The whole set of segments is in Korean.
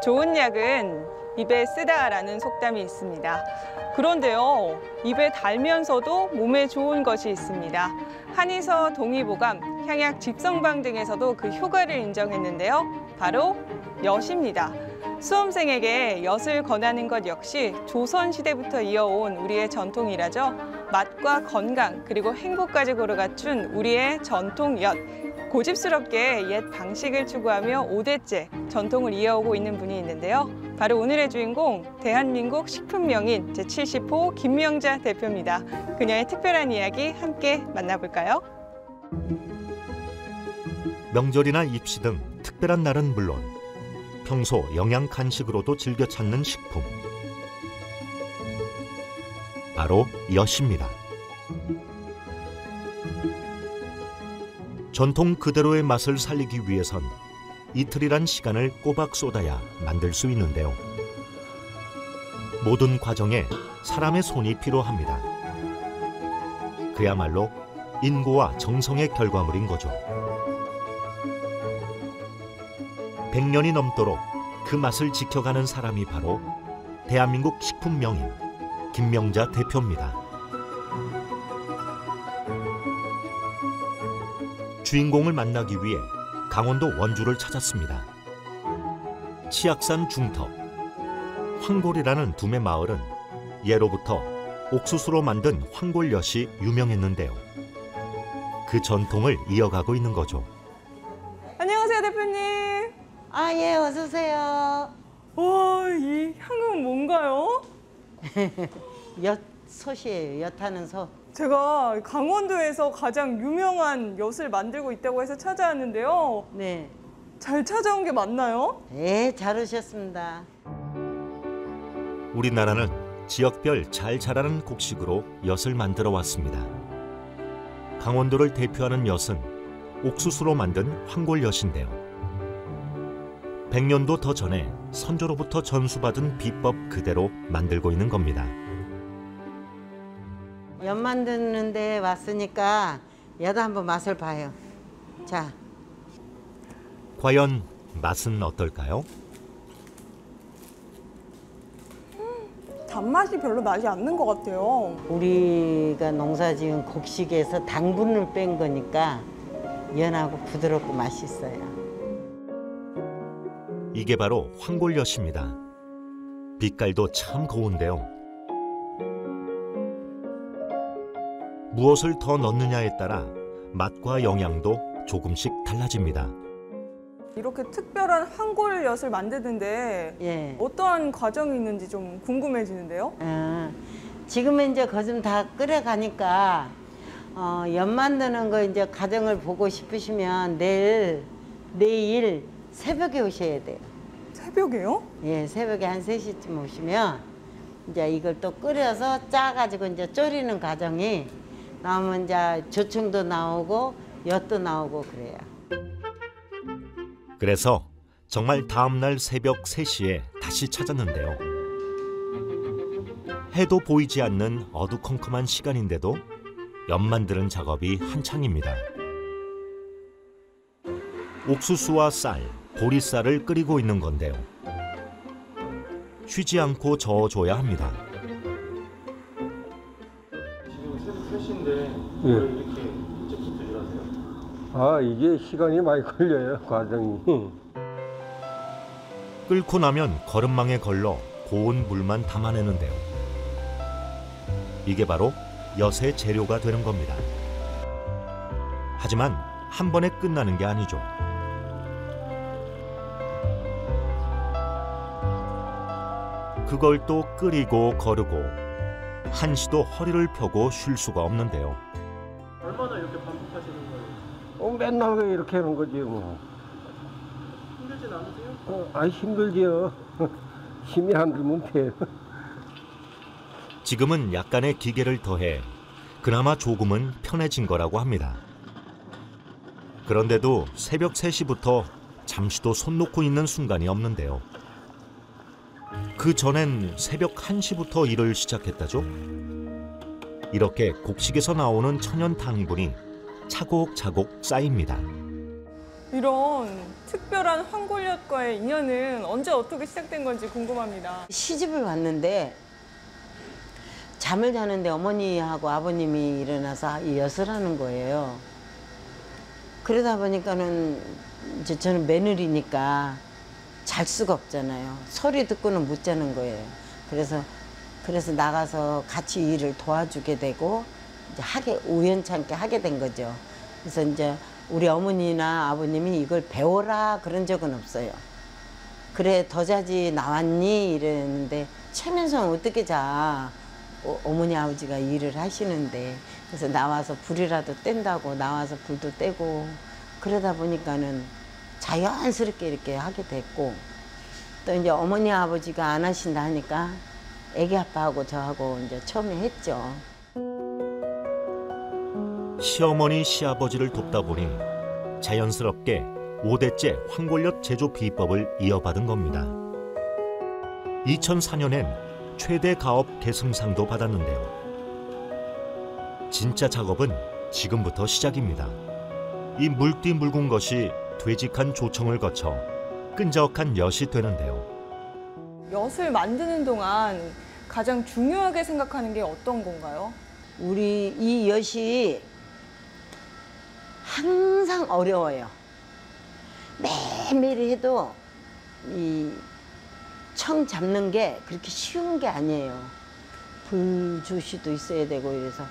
좋은 약은 입에 쓰다라는 속담이 있습니다. 그런데요, 입에 달면서도 몸에 좋은 것이 있습니다. 한의서 동의보감, 향약 집성방 등에서도 그 효과를 인정했는데요. 바로 엿입니다. 수험생에게 엿을 권하는 것 역시 조선시대부터 이어온 우리의 전통이라죠. 맛과 건강 그리고 행복까지 고루 갖춘 우리의 전통 엿. 고집스럽게 옛 방식을 추구하며 5대째 전통을 이어오고 있는 분이 있는데요. 바로 오늘의 주인공, 대한민국 식품명인 제70호 김명자 대표입니다. 그녀의 특별한 이야기 함께 만나볼까요? 명절이나 입시 등 특별한 날은 물론 평소 영양 간식으로도 즐겨 찾는 식품. 바로 엿입니다. 전통 그대로의 맛을 살리기 위해선 이틀이란 시간을 꼬박 쏟아야 만들 수 있는데요. 모든 과정에 사람의 손이 필요합니다. 그야말로 인고와 정성의 결과물인 거죠. 100년이 넘도록 그 맛을 지켜가는 사람이 바로 대한민국 식품 명인 김명자 대표입니다. 주인공을 만나기 위해 강원도 원주를 찾았습니다. 치악산 중턱, 황골이라는 두메 마을은 예로부터 옥수수로 만든 황골엿이 유명했는데요. 그 전통을 이어가고 있는 거죠. 안녕하세요, 대표님. 아, 예, 어서 오세요. 와, 이 향은 뭔가요? 엿솥이에요, 엿하는 솥. 제가 강원도에서 가장 유명한 엿을 만들고 있다고 해서 찾아왔는데요. 네. 잘 찾아온 게 맞나요? 네, 잘 오셨습니다. 우리나라는 지역별 잘 자라는 곡식으로 엿을 만들어 왔습니다. 강원도를 대표하는 엿은 옥수수로 만든 황골엿인데요. 100년도 더 전에 선조로부터 전수받은 비법 그대로 만들고 있는 겁니다. 엿 만드는 데 왔으니까 엿 한번 맛을 봐요. 자. 과연 맛은 어떨까요? 단맛이 별로 나지 않는 것 같아요. 우리가 농사지은 곡식에서 당분을 뺀 거니까 연하고 부드럽고 맛있어요. 이게 바로 황골엿입니다. 빛깔도 참 고운데요. 무엇을 더 넣느냐에 따라 맛과 영양도 조금씩 달라집니다. 이렇게 특별한 황골엿을 만드는데 예. 어떠한 과정이 있는지 좀 궁금해지는데요. 지금은 이제 거좀 다 끓여가니까 엿 만드는 거 이제 과정을 보고 싶으시면 내일 새벽에 오셔야 돼요. 새벽에요? 예, 새벽에 한 3시쯤 오시면 이제 이걸 또 끓여서 짜가지고 이제 졸이는 과정이 나오면 이제 조청도 나오고 엿도 나오고 그래요. 그래서 정말 다음날 새벽 3시에 다시 찾았는데요. 해도 보이지 않는 어두컴컴한 시간인데도 엿 만드는 작업이 한창입니다. 옥수수와 쌀, 보리쌀을 끓이고 있는 건데요. 쉬지 않고 저어줘야 합니다. 지금 새벽 3시인데 예. 왜 이렇게 일찍부터 일하세요? 아, 이게 시간이 많이 걸려요, 과정이. 끓고 나면 거름망에 걸러 고운 물만 담아내는데요. 이게 바로 엿의 재료가 되는 겁니다. 하지만 한 번에 끝나는 게 아니죠. 그걸 또 끓이고 거르고 한시도 허리를 펴고 쉴 수가 없는데요. 얼마나 이렇게 반복하시는 거예요? 맨날 이렇게 하는 거지, 뭐. 힘들진 않으세요? 힘들지요. 힘이 안 들면 패. 지금은 약간의 기계를 더해 그나마 조금은 편해진 거라고 합니다. 그런데도 새벽 3시부터 잠시도 손 놓고 있는 순간이 없는데요. 그 전엔 새벽 1시부터 일을 시작했다죠. 이렇게 곡식에서 나오는 천연 당분이 차곡차곡 쌓입니다. 이런 특별한 황골엿과의 인연은 언제 어떻게 시작된 건지 궁금합니다. 시집을 왔는데 잠을 자는데 어머니하고 아버님이 일어나서 이 엿을 하는 거예요. 그러다 보니까는 이제 저는 며느리니까 잘 수가 없잖아요. 소리 듣고는 못 자는 거예요. 그래서 나가서 같이 일을 도와주게 되고 이제 우연찮게 하게 된 거죠. 그래서 이제 우리 어머니나 아버님이 이걸 배워라 그런 적은 없어요. 그래 더 자지 나왔니 이랬는데 체면상 어떻게 자. 어머니 아버지가 일을 하시는데 그래서 나와서 불이라도 뗀다고 나와서 불도 떼고 그러다 보니까는 자연스럽게 이렇게 하게 됐고 또 이제 어머니 아버지가 안 하신다 하니까 애기 아빠하고 저하고 이제 처음에 했죠. 시어머니 시아버지를 돕다 보니 자연스럽게 5대째 황골엿 제조 비법을 이어받은 겁니다. 2004년엔 최대 가업 계승상도 받았는데요. 진짜 작업은 지금부터 시작입니다. 이 물띠 묽은 것이 되직한 조청을 거쳐 끈적한 엿이 되는데요. 엿을 만드는 동안 가장 중요하게 생각하는 게 어떤 건가요? 우리 이 엿이 항상 어려워요. 매일매일 해도 이 청 잡는 게 그렇게 쉬운 게 아니에요. 불조시도 있어야 되고 이래서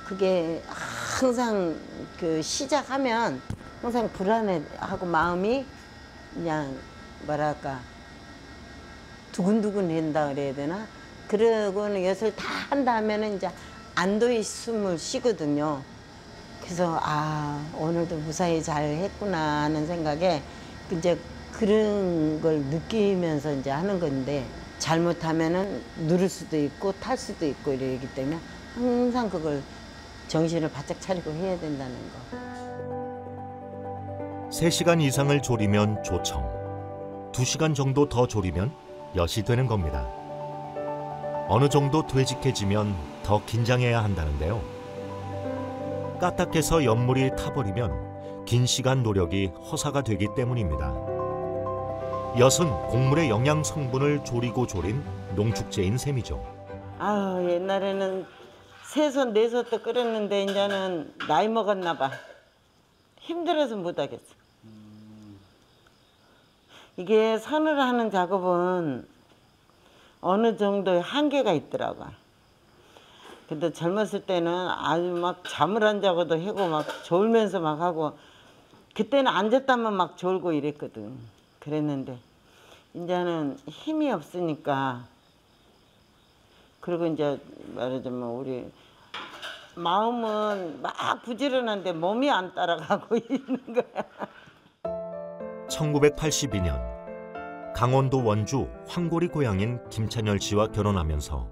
그게 항상 그 시작하면 항상 불안해하고 마음이 그냥 뭐랄까 두근두근 된다 그래야 되나? 그러고는 엿을 다 한 다음에는 이제 안도의 숨을 쉬거든요. 그래서 오늘도 무사히 잘 했구나 하는 생각에 이제 그런 걸 느끼면서 이제 하는 건데 잘못하면은 누를 수도 있고 탈 수도 있고 이러기 때문에 항상 그걸 정신을 바짝 차리고 해야 된다는 거. 3시간 이상을 졸이면 조청, 2시간 정도 더 졸이면 엿이 되는 겁니다. 어느 정도 되직해지면 더 긴장해야 한다는데요. 까딱해서 엿물이 타버리면 긴 시간 노력이 허사가 되기 때문입니다. 엿은 곡물의 영양 성분을 졸이고 졸인 농축제인 셈이죠. 옛날에는 3솥, 4솥도 끓였는데 이제는 나이 먹었나 봐. 힘들어서 못 하겠어. 이게 손으로 하는 작업은 어느 정도의 한계가 있더라고. 근데 젊었을 때는 아주 막 잠을 안 자고도 하고 막 졸면서 막 하고 그때는 앉았다면 막 졸고 이랬거든. 그랬는데 이제는 힘이 없으니까 그리고 이제 말하자면 우리 마음은 막 부지런한데 몸이 안 따라가고 있는 거야. 1982년 강원도 원주 황골이 고향인 김찬열 씨와 결혼하면서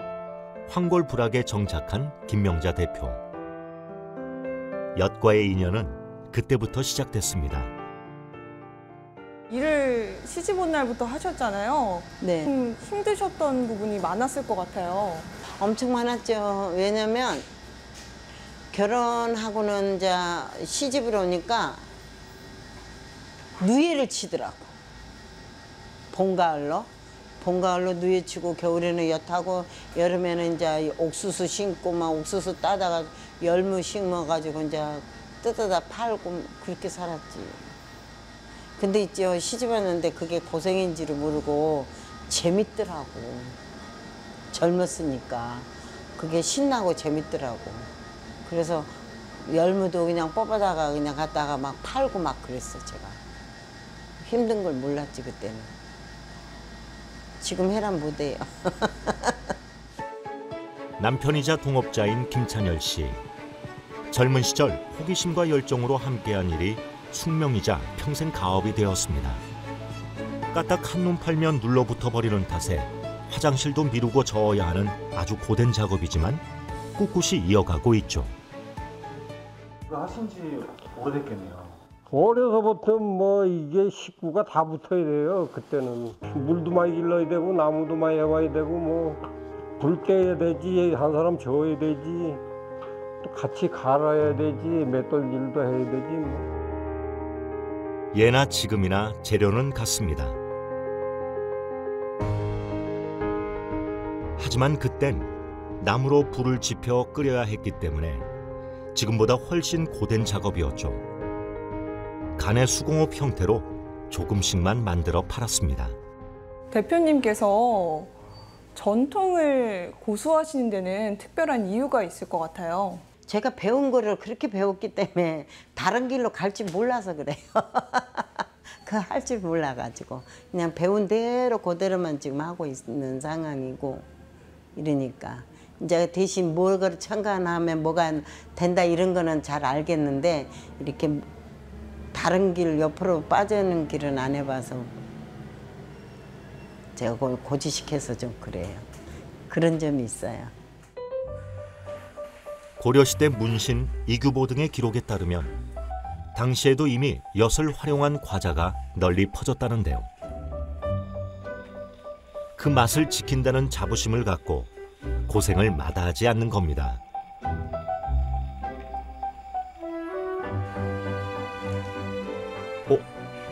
황골 부락에 정착한 김명자 대표. 엿과의 인연은 그때부터 시작됐습니다. 일을 시집 온 날부터 하셨잖아요. 네. 힘드셨던 부분이 많았을 것 같아요. 엄청 많았죠. 왜냐면 결혼하고는 이제 시집을 오니까 누이를 치더라고. 봄가을로 누이 치고 겨울에는 엿하고 여름에는 이제 옥수수 심고 막 옥수수 따다가 열무 심어가지고 이제 뜯어다 팔고 그렇게 살았지. 근데 있죠, 시집 왔는데 그게 고생인지를 모르고 재밌더라고. 젊었으니까 그게 신나고 재밌더라고. 그래서 열무도 그냥 뽑아다가 그냥 갖다가 막 팔고 막 그랬어. 제가 힘든 걸 몰랐지 그때는. 지금 해란 못해요. 남편이자 동업자인 김찬열 씨. 젊은 시절 호기심과 열정으로 함께한 일이 숙명이자 평생 가업이 되었습니다. 까딱 한눈 팔면 눌러붙어 버리는 탓에 화장실도 미루고 저어야 하는 아주 고된 작업이지만 꿋꿋이 이어가고 있죠. 이거 하신 지 오래됐겠네요. 어려서부터 뭐 이게 식구가 다 붙어야 돼요. 그때는 물도 많이 길러야 되고 나무도 많이 해와야 되고 뭐 불 떼야 되지, 한 사람 저어야 되지, 또 같이 갈아야 되지, 맷돌 일도 해야 되지 뭐. 예나 지금이나 재료는 같습니다. 하지만 그땐 나무로 불을 지펴 끓여야 했기 때문에 지금보다 훨씬 고된 작업이었죠. 간의 수공업 형태로 조금씩만 만들어 팔았습니다. 대표님께서 전통을 고수하시는 데는 특별한 이유가 있을 것 같아요. 제가 배운 거를 그렇게 배웠기 때문에 다른 길로 갈지 몰라서 그래요. 그거 할 줄 몰라가지고 그냥 배운 대로 그대로만 지금 하고 있는 상황이고 이러니까 이제 대신 뭐를 첨가하면 뭐가 된다 이런 거는 잘 알겠는데 이렇게 다른 길 옆으로 빠지는 길은 안 해봐서 제가 그걸 고지식해서 좀 그래요. 그런 점이 있어요. 고려시대 문신, 이규보 등의 기록에 따르면 당시에도 이미 엿을 활용한 과자가 널리 퍼졌다는데요. 그 맛을 지킨다는 자부심을 갖고 고생을 마다하지 않는 겁니다.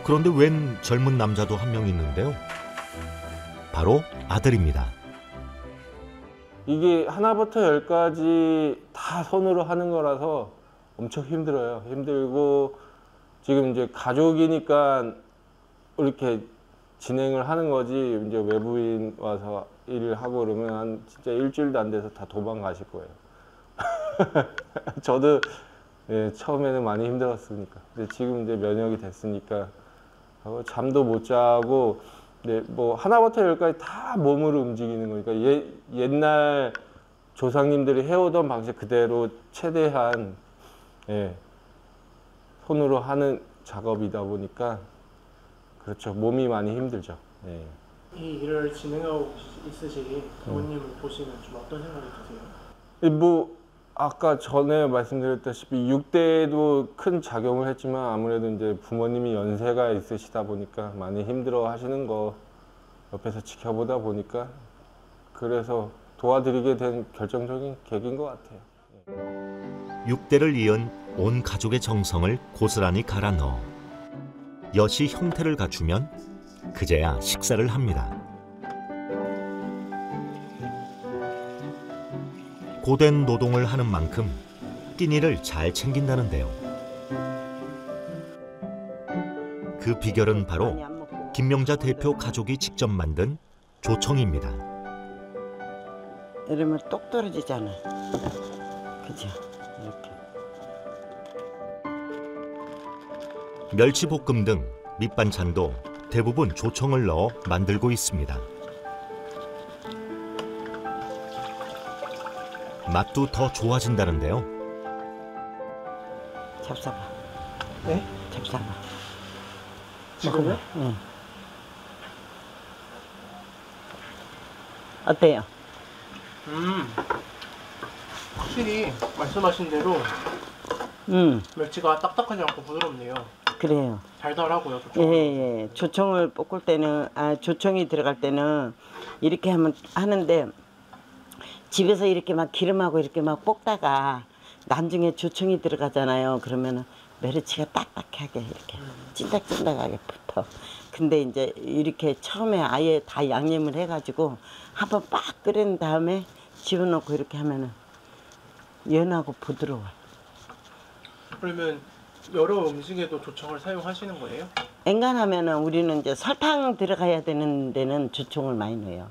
그런데 웬 젊은 남자도 한 명 있는데요. 바로 아들입니다. 이게 하나부터 열까지 다 손으로 하는 거라서 엄청 힘들어요. 힘들고 지금 이제 가족이니까 이렇게 진행을 하는 거지 이제 외부인 와서 일을 하고 그러면 한 진짜 일주일도 안 돼서 다 도망가실 거예요. 저도 처음에는 많이 힘들었으니까. 근데 지금 이제 면역이 됐으니까 잠도 못 자고 뭐 하나부터 열까지 다 몸으로 움직이는 거니까 옛날 조상님들이 해오던 방식 그대로 최대한 손으로 하는 작업이다 보니까 그렇죠. 몸이 많이 힘들죠. 이 일을 진행하고 있으신 부모님을 보시면 좀 어떤 생각이 드세요? 뭐 아까 전에 말씀드렸다시피 6대에도 큰 작용을 했지만 아무래도 이제 부모님이 연세가 있으시다 보니까 많이 힘들어 하시는 거 옆에서 지켜보다 보니까 그래서 도와드리게 된 결정적인 계기인 것 같아요. 6대를 이은 온 가족의 정성을 고스란히 갈아 넣어 엿이 형태를 갖추면 그제야 식사를 합니다. 고된 노동을 하는 만큼 끼니를 잘 챙긴다는데요. 그 비결은 바로 김명자 대표 가족이 직접 만든 조청입니다. 이러면 똑 떨어지잖아. 그죠? 이렇게. 멸치볶음 등 밑반찬도 대부분 조청을 넣어 만들고 있습니다. 맛도 더 좋아진다는데요. 잡숴봐. 네? 잡숴봐. 지금요? 응. 어때요? 확실히 말씀하신 대로 멸치가 딱딱하지 않고 부드럽네요. 그래요. 달달하고요. 예. 조청을 볶을 때는 조청이 들어갈 때는 이렇게 하는데 집에서 이렇게 막 기름하고 이렇게 막 볶다가 나중에 조청이 들어가잖아요. 그러면은 멸치가 딱딱하게 이렇게 찐득찐득하게 붙어. 근데 이제 이렇게 처음에 아예 다 양념을 해가지고 한번 빡 끓인 다음에 집어넣고 이렇게 하면은 연하고 부드러워. 그러면 여러 음식에도 조청을 사용하시는 거예요? 엔간하면은 우리는 이제 설탕 들어가야 되는 데는 조청을 많이 넣어요.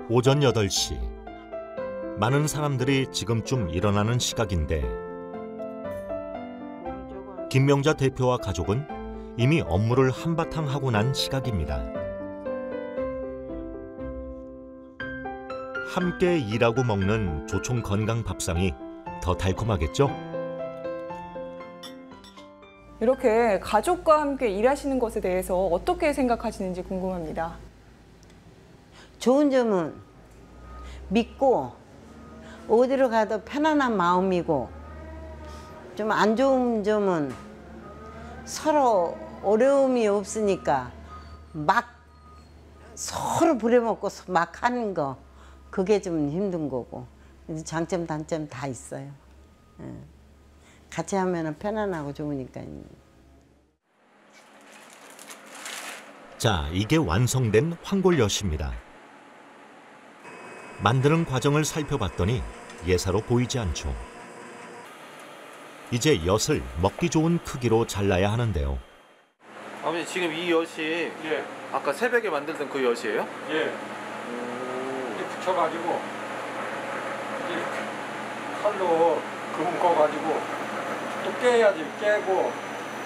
오전 8시. 많은 사람들이 지금쯤 일어나는 시각인데 김명자 대표와 가족은 이미 업무를 한바탕 하고 난 시각입니다. 함께 일하고 먹는 조청 건강 밥상이 더 달콤하겠죠? 이렇게 가족과 함께 일하시는 것에 대해서 어떻게 생각하시는지 궁금합니다. 좋은 점은 믿고 어디로 가도 편안한 마음이고, 좀 안 좋은 점은 서로 어려움이 없으니까 막 서로 부려먹고 막 하는 거, 그게 좀 힘든 거고. 장점 단점 다 있어요. 같이 하면 편안하고 좋으니까. 자, 이게 완성된 황골엿입니다. 만드는 과정을 살펴봤더니 예사로 보이지 않죠. 이제 엿을 먹기 좋은 크기로 잘라야 하는데요. 아버님 지금 이 엿이 예, 아까 새벽에 만들던 그 엿이에요? 예. 이제 붙여가지고 이제 칼로 금꿔가지고 또 깨야지. 깨고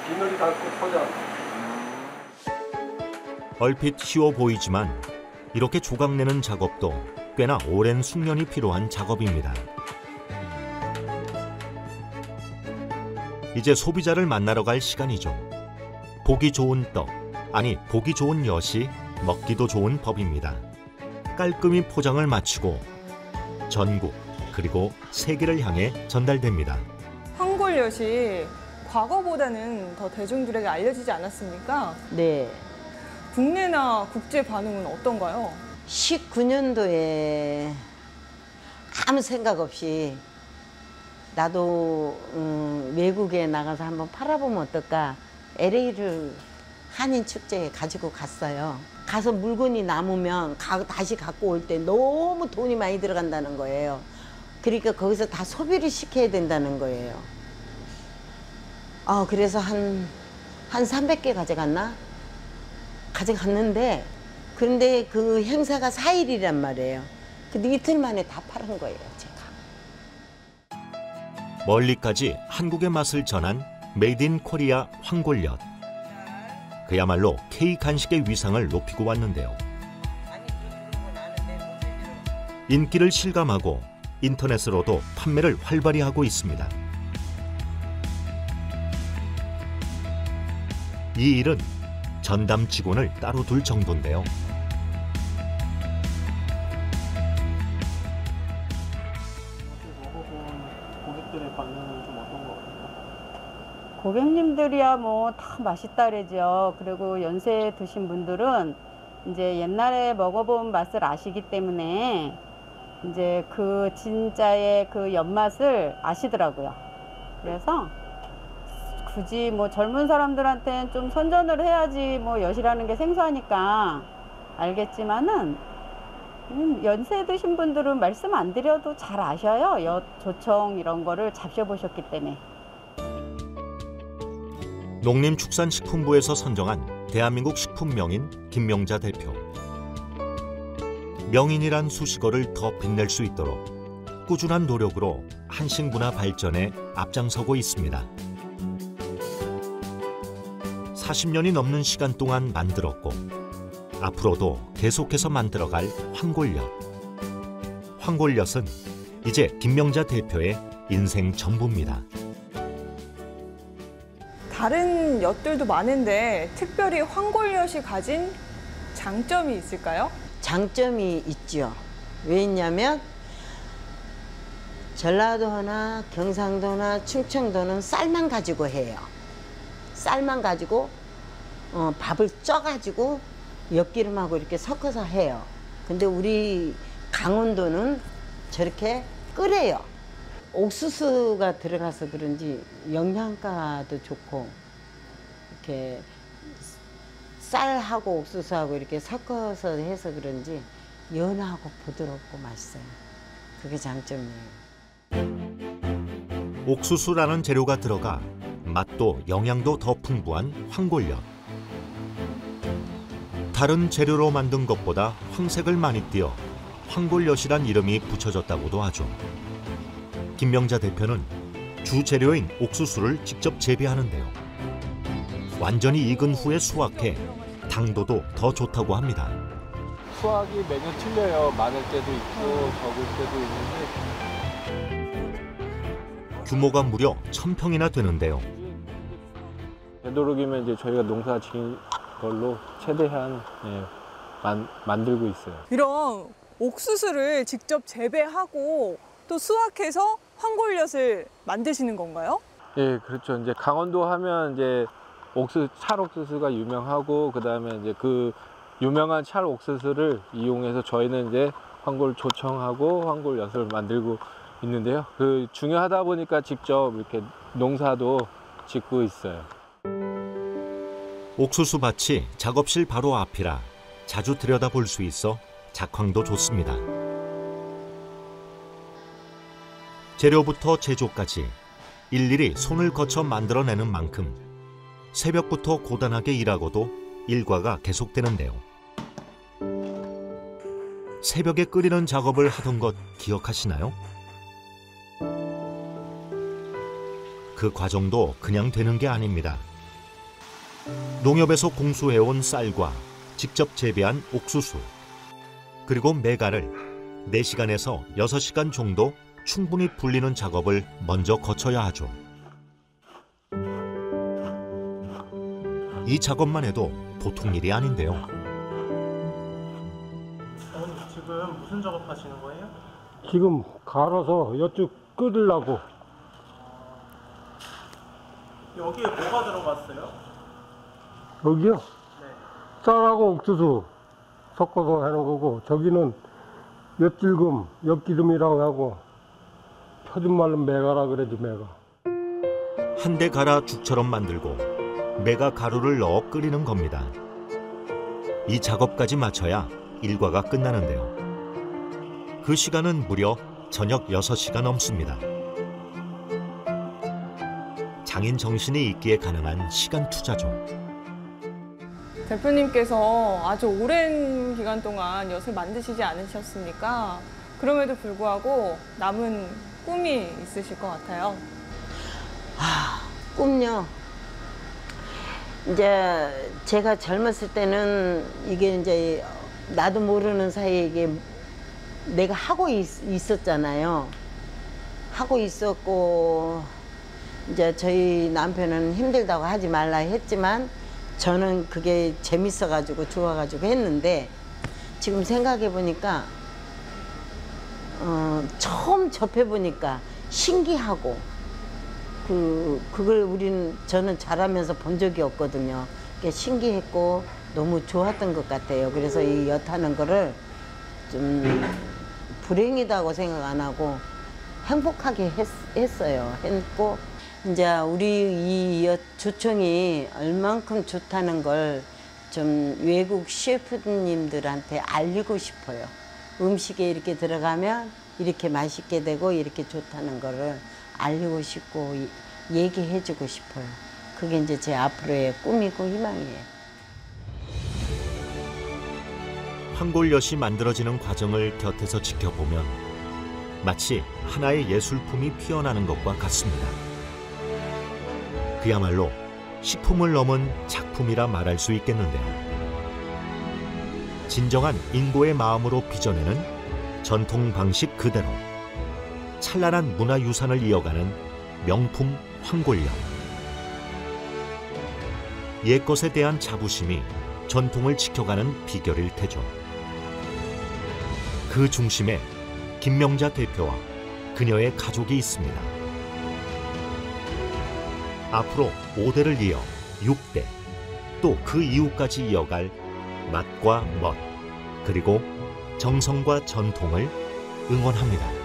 비늘이 닳고 포장. 얼핏 쉬워 보이지만 이렇게 조각내는 작업도 꽤나 오랜 숙련이 필요한 작업입니다. 이제 소비자를 만나러 갈 시간이죠. 보기 좋은 떡, 아니 보기 좋은 엿이 먹기도 좋은 법입니다. 깔끔히 포장을 마치고 전국 그리고 세계를 향해 전달됩니다. 황골엿이 과거보다는 더 대중들에게 알려지지 않았습니까? 네. 국내나 국제 반응은 어떤가요? 19년도에 아무 생각 없이 나도 외국에 나가서 한번 팔아보면 어떨까. LA를 한인 축제에 가지고 갔어요. 가서 물건이 남으면 다시 갖고 올 때 너무 돈이 많이 들어간다는 거예요. 그러니까 거기서 다 소비를 시켜야 된다는 거예요. 그래서 한 300개 가져갔나? 가져갔는데, 그런데 그 행사가 4일이란 말이에요. 근데 이틀 만에 다 팔은 거예요, 제가. 멀리까지 한국의 맛을 전한 메이드 인 코리아 황골엿. 그야말로 K 간식의 위상을 높이고 왔는데요. 인기를 실감하고 인터넷으로도 판매를 활발히 하고 있습니다. 이 일은 전담 직원을 따로 둘 정도인데요. 먹어본 고객들의 반응은 좀 어떤 것 같아요? 고객님들이야 뭐 다 맛있다 그러죠. 그리고 연세 드신 분들은 이제 옛날에 먹어본 맛을 아시기 때문에 이제 그 진짜의 그 엿맛을 아시더라고요. 그래서 굳이 뭐 젊은 사람들한테는 좀 선전을 해야지 뭐 엿이라는 게 생소하니까 알겠지만은 연세 드신 분들은 말씀 안 드려도 잘 아셔요. 엿 조청 이런 거를 잡숴보셨기 때문에. 농림축산식품부에서 선정한 대한민국 식품명인 김명자 대표. 명인이란 수식어를 더 빛낼 수 있도록 꾸준한 노력으로 한식 문화 발전에 앞장서고 있습니다. 40년이 넘는 시간 동안 만들었고 앞으로도 계속해서 만들어갈 황골엿. 황골엿은 이제 김명자 대표의 인생 전부입니다. 다른 엿들도 많은데 특별히 황골엿이 가진 장점이 있을까요? 장점이 있죠. 왜 있냐면 전라도나 경상도나 충청도는 쌀만 가지고 해요. 쌀만 가지고 밥을 쪄가지고 엿기름하고 이렇게 섞어서 해요. 근데 우리 강원도는 저렇게 끓여요. 옥수수가 들어가서 그런지 영양가도 좋고 이렇게 쌀하고 옥수수하고 이렇게 섞어서 해서 그런지 연하고 부드럽고 맛있어요. 그게 장점이에요. 옥수수라는 재료가 들어가 맛도 영양도 더 풍부한 황골엿. 다른 재료로 만든 것보다 황색을 많이 띄어 황골엿이란 이름이 붙여졌다고도 하죠. 김명자 대표는 주 재료인 옥수수를 직접 재배하는데요. 완전히 익은 후에 수확해 당도도 더 좋다고 합니다. 수확이 매년 틀려요. 많을 때도 있고 적을 때도 있는데 규모가 무려 1000평이나 되는데요. 되도록이면 이제 저희가 농사 지은 걸로 최대한 만들고 있어요. 이런 옥수수를 직접 재배하고 또 수확해서 황골엿을 만드시는 건가요? 예, 그렇죠. 이제 강원도 하면 이제 찰옥수수가 유명하고 그다음에 이제 그 유명한 찰옥수수를 이용해서 저희는 이제 황골 조청하고 황골엿을 만들고 있는데요. 그 중요하다 보니까 직접 이렇게 농사도 짓고 있어요. 옥수수 밭이 작업실 바로 앞이라 자주 들여다볼 수 있어 작황도 좋습니다. 재료부터 제조까지 일일이 손을 거쳐 만들어내는 만큼 새벽부터 고단하게 일하고도 일과가 계속되는데요. 새벽에 끓이는 작업을 하던 것 기억하시나요? 그 과정도 그냥 되는 게 아닙니다. 농협에서 공수해온 쌀과 직접 재배한 옥수수, 그리고 메가를 4시간에서 6시간 정도 충분히 불리는 작업을 먼저 거쳐야 하죠. 이 작업만 해도 보통 일이 아닌데요. 어머니 지금 무슨 작업 하시는 거예요? 지금 갈아서 여쭈 끓이려고. 여기에 뭐가 들어갔어요? 여기요? 네. 쌀하고 옥수수 섞어서 하는 거고, 저기는 엿질금, 엿기름이라고 하고, 표준 말로 메가라 그러지, 메가. 한데 갈아 죽처럼 만들고 메가 가루를 넣어 끓이는 겁니다. 이 작업까지 마쳐야 일과가 끝나는데요. 그 시간은 무려 저녁 6시가 넘습니다. 장인 정신이 있기에 가능한 시간 투자죠. 대표님께서 아주 오랜 기간 동안 엿을 만드시지 않으셨습니까? 그럼에도 불구하고 남은 꿈이 있으실 것 같아요. 꿈요. 이제 제가 젊었을 때는 이게 이제 나도 모르는 사이에 이게 내가 하고 있었잖아요. 하고 있었고, 이제 저희 남편은 힘들다고 하지 말라 했지만 저는 그게 재밌어가지고 좋아가지고 했는데, 지금 생각해 보니까 처음 접해 보니까 신기하고, 그걸 저는 자라면서 본 적이 없거든요. 그게 신기했고 너무 좋았던 것 같아요. 그래서 이 엿하는 거를 좀 불행이다고 생각 안 하고 행복하게 했어요. 했고, 이제 우리 이 엿 조청이 얼만큼 좋다는 걸 좀 외국 셰프님들한테 알리고 싶어요. 음식에 이렇게 들어가면 이렇게 맛있게 되고 이렇게 좋다는 거를 알리고 싶고 얘기해주고 싶어요. 그게 이제 제 앞으로의 꿈이고 희망이에요. 황골엿이 만들어지는 과정을 곁에서 지켜보면 마치 하나의 예술품이 피어나는 것과 같습니다. 그야말로 식품을 넘은 작품이라 말할 수 있겠는데요. 진정한 인고의 마음으로 빚어내는 전통 방식 그대로 찬란한 문화유산을 이어가는 명품 황골엿. 옛것에 대한 자부심이 전통을 지켜가는 비결일 테죠. 그 중심에 김명자 대표와 그녀의 가족이 있습니다. 앞으로 5대를 이어 6대, 또 그 이후까지 이어갈 맛과 멋, 그리고 정성과 전통을 응원합니다.